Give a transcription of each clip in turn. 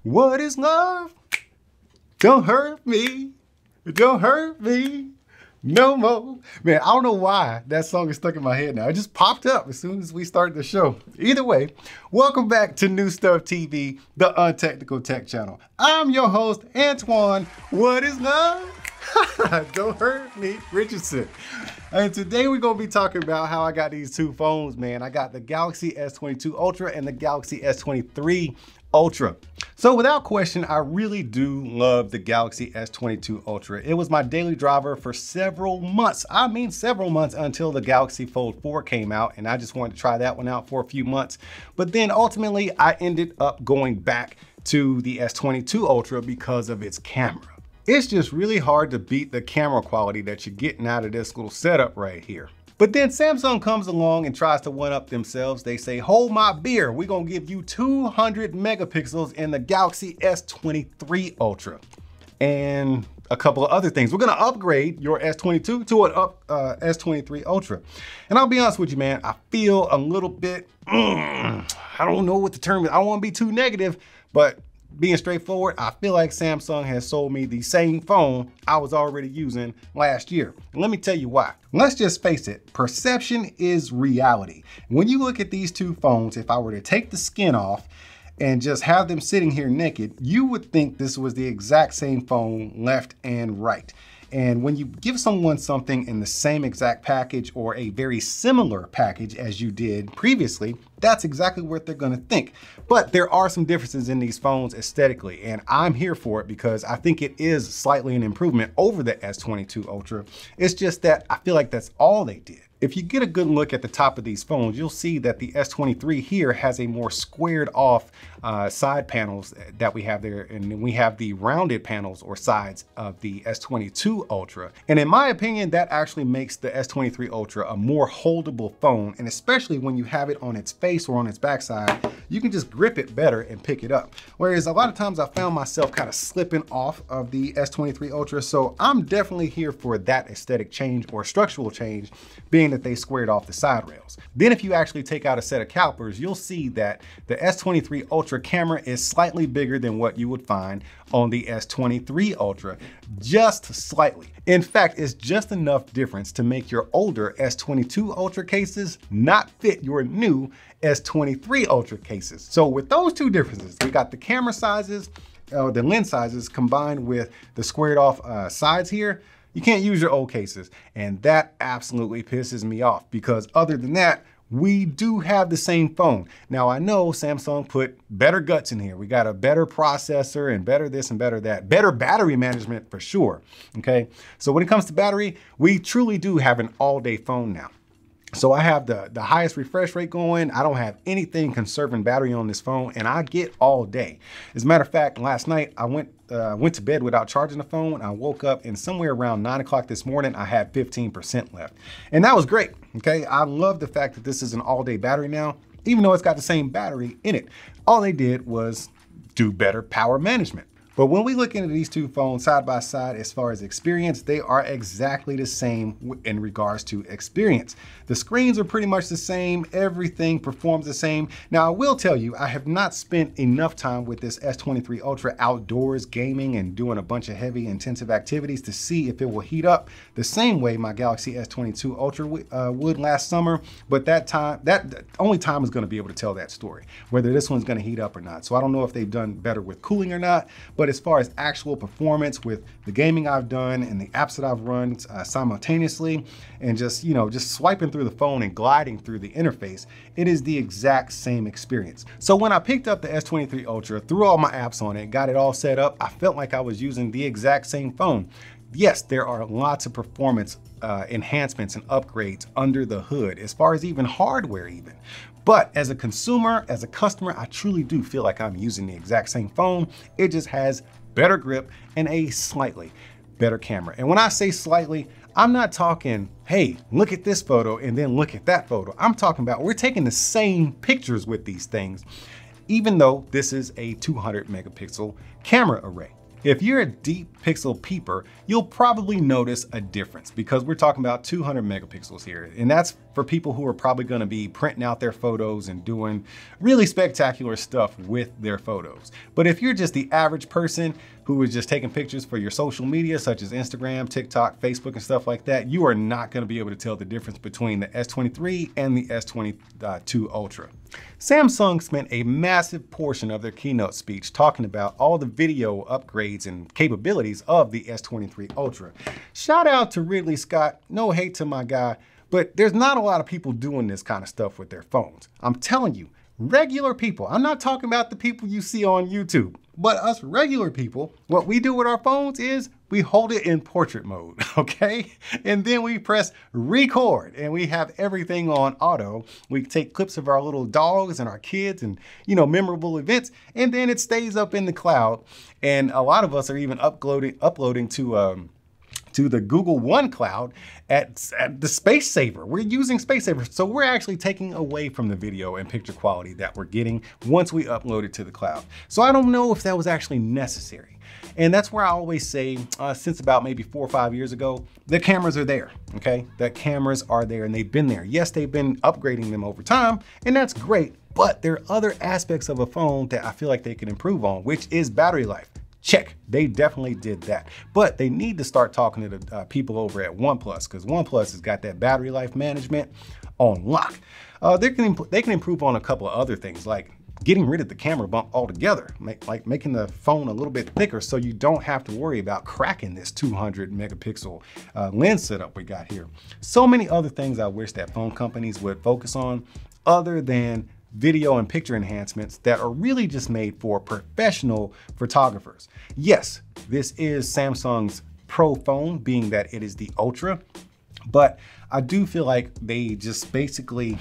What is love? Don't hurt me. Don't hurt me no more. Man, I don't know why that song is stuck in my head now. It just popped up as soon as we started the show. Either way, welcome back to New Stuff TV, the Untechnical Tech channel. I'm your host, Antoine. What is love? Don't hurt me, Richardson. And today we're gonna be talking about how I got these two phones, man. I got the Galaxy S22 Ultra and the Galaxy S23 Ultra. So without question, I really do love the Galaxy S22 Ultra. It was my daily driver for several months. I mean several months until the Galaxy Fold 4 came out, and I just wanted to try that one out for a few months. But then ultimately I ended up going back to the S22 Ultra because of its camera. It's just really hard to beat the camera quality that you're getting out of this little setup right here. But then Samsung comes along and tries to one-up themselves. They say, hold my beer, we're gonna give you 200 megapixels in the Galaxy S23 Ultra. And a couple of other things. We're gonna upgrade your S22 to an S23 Ultra. And I'll be honest with you, man, I feel a little bit, I don't know what the term is. I don't wanna be too negative, but being straightforward, I feel like Samsung has sold me the same phone I was already using last year. And let me tell you why. Let's just face it, perception is reality. When you look at these two phones, if I were to take the skin off and just have them sitting here naked, you would think this was the exact same phone left and right. And when you give someone something in the same exact package or a very similar package as you did previously, that's exactly what they're gonna think. But there are some differences in these phones aesthetically, and I'm here for it because I think it is slightly an improvement over the S22 Ultra. It's just that I feel like that's all they did. If you get a good look at the top of these phones, you'll see that the S23 here has a more squared off side panels that we have there, and then we have the rounded panels or sides of the S22 Ultra. And in my opinion, that actually makes the S23 Ultra a more holdable phone, and especially when you have it on its face or on its backside, you can just grip it better and pick it up. Whereas a lot of times I found myself kind of slipping off of the S23 Ultra, so I'm definitely here for that aesthetic change or structural change, being that they squared off the side rails. Then if you actually take out a set of calipers, you'll see that the S23 Ultra camera is slightly bigger than what you would find on the S23 Ultra, just slightly. In fact, it's just enough difference to make your older S22 Ultra cases not fit your new S23 Ultra cases. So with those two differences, we got the camera sizes, the lens sizes combined with the squared off sides here, you can't use your old cases. And that absolutely pisses me off because other than that, we do have the same phone. Now I know Samsung put better guts in here. We got a better processor and better this and better that. Better battery management for sure, okay? So when it comes to battery, we truly do have an all-day phone now. So I have the highest refresh rate going. I don't have anything conserving battery on this phone, and I get all day. As a matter of fact, last night I went to bed without charging the phone. I woke up and somewhere around 9 o'clock this morning, I had 15% left. And that was great, okay? I love the fact that this is an all-day battery now, even though it's got the same battery in it. All they did was do better power management. But when we look into these two phones side by side, as far as experience, they are exactly the same in regards to experience. The screens are pretty much the same. Everything performs the same. Now, I will tell you, I have not spent enough time with this S23 Ultra outdoors gaming and doing a bunch of heavy intensive activities to see if it will heat up the same way my Galaxy S22 Ultra would last summer. But that only time is going to be able to tell that story, whether this one's going to heat up or not. So I don't know if they've done better with cooling or not, but as far as actual performance with the gaming I've done and the apps that I've run simultaneously and just swiping through the phone and gliding through the interface, it is the exact same experience. So when I picked up the S23 Ultra, threw all my apps on it, got it all set up, I felt like I was using the exact same phone. Yes, there are lots of performance enhancements and upgrades under the hood, as far as even hardware even. But as a consumer, as a customer, I truly do feel like I'm using the exact same phone. It just has better grip and a slightly better camera. And when I say slightly, I'm not talking, hey, look at this photo and then look at that photo. I'm talking about we're taking the same pictures with these things, even though this is a 200 megapixel camera array. If you're a deep pixel peeper, you'll probably notice a difference because we're talking about 200 megapixels here, and that's for people who are probably going to be printing out their photos and doing really spectacular stuff with their photos. But if you're just the average person who is just taking pictures for your social media, such as Instagram, TikTok, Facebook, and stuff like that, you are not going to be able to tell the difference between the S23 and the S22 Ultra. Samsung spent a massive portion of their keynote speech talking about all the video upgrades and capabilities of the S23 Ultra. Shout out to Ridley Scott, no hate to my guy, but there's not a lot of people doing this kind of stuff with their phones. I'm telling you, regular people, I'm not talking about the people you see on YouTube, but us regular people, what we do with our phones is we hold it in portrait mode, okay? And then we press record and we have everything on auto. We take clips of our little dogs and our kids and, you know, memorable events, and then it stays up in the cloud. And a lot of us are even uploading to the Google One cloud at the Space Saver. We're using Space Saver. So we're actually taking away from the video and picture quality that we're getting once we upload it to the cloud. So I don't know if that was actually necessary. And that's where I always say, since about maybe 4 or 5 years ago, the cameras are there, okay? The cameras are there and they've been there. Yes, they've been upgrading them over time, and that's great. But there are other aspects of a phone that I feel like they can improve on, which is battery life. Check, they definitely did that. But they need to start talking to the people over at OnePlus, because OnePlus has got that battery life management on lock. They can improve on a couple of other things, like getting rid of the camera bump altogether, like making the phone a little bit thicker so you don't have to worry about cracking this 200 megapixel lens setup we got here. So many other things I wish that phone companies would focus on other than video and picture enhancements that are really just made for professional photographers. Yes, this is Samsung's Pro phone, being that it is the Ultra, but I do feel like they just basically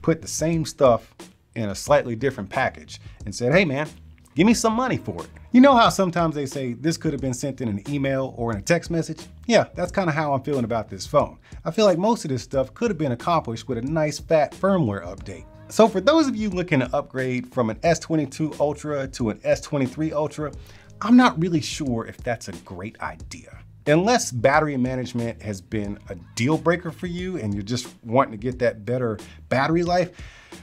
put the same stuff in a slightly different package and said, hey man, give me some money for it. You know how sometimes they say this could have been sent in an email or in a text message? Yeah, that's kind of how I'm feeling about this phone. I feel like most of this stuff could have been accomplished with a nice fat firmware update. So for those of you looking to upgrade from an S22 Ultra to an S23 Ultra, I'm not really sure if that's a great idea. Unless battery management has been a deal breaker for you and you're just wanting to get that better battery life,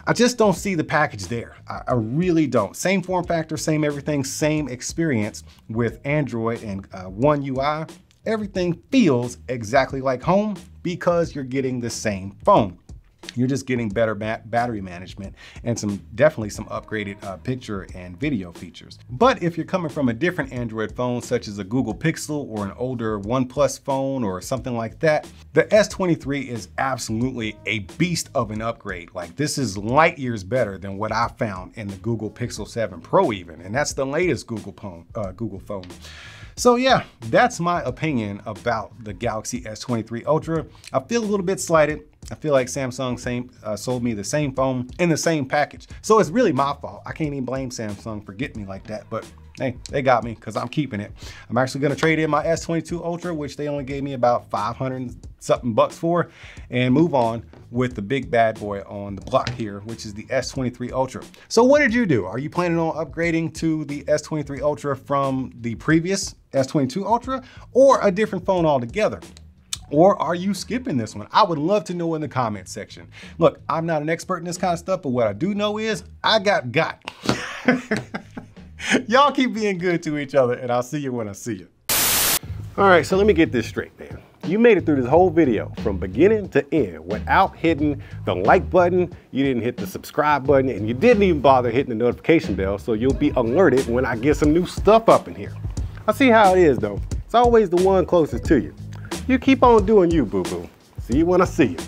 I just don't see the package there. I really don't. Same form factor, same everything, same experience with Android and One UI. Everything feels exactly like home because you're getting the same phone. You're just getting better battery management and definitely some upgraded picture and video features. But if you're coming from a different Android phone, such as a Google Pixel or an older OnePlus phone or something like that, the S23 is absolutely a beast of an upgrade. Like, this is light years better than what I found in the Google Pixel 7 Pro even, and that's the latest Google phone. So yeah, that's my opinion about the Galaxy S23 Ultra. I feel a little bit slighted. I feel like Samsung sold me the same phone in the same package. So it's really my fault. I can't even blame Samsung for getting me like that, but hey, they got me because I'm keeping it. I'm actually gonna trade in my S22 Ultra, which they only gave me about 500 something bucks for, and move on with the big bad boy on the block here, which is the S23 Ultra. So what did you do? Are you planning on upgrading to the S23 Ultra from the previous S22 Ultra or a different phone altogether? Or are you skipping this one? I would love to know in the comments section. Look, I'm not an expert in this kind of stuff, but what I do know is I got. Y'all keep being good to each other, and I'll see you when I see you. All right, so let me get this straight, man. You made it through this whole video from beginning to end without hitting the like button, you didn't hit the subscribe button, and you didn't even bother hitting the notification bell, so you'll be alerted when I get some new stuff up in here. I see how it is, though. It's always the one closest to you. You keep on doing you, boo-boo. See you when I see you.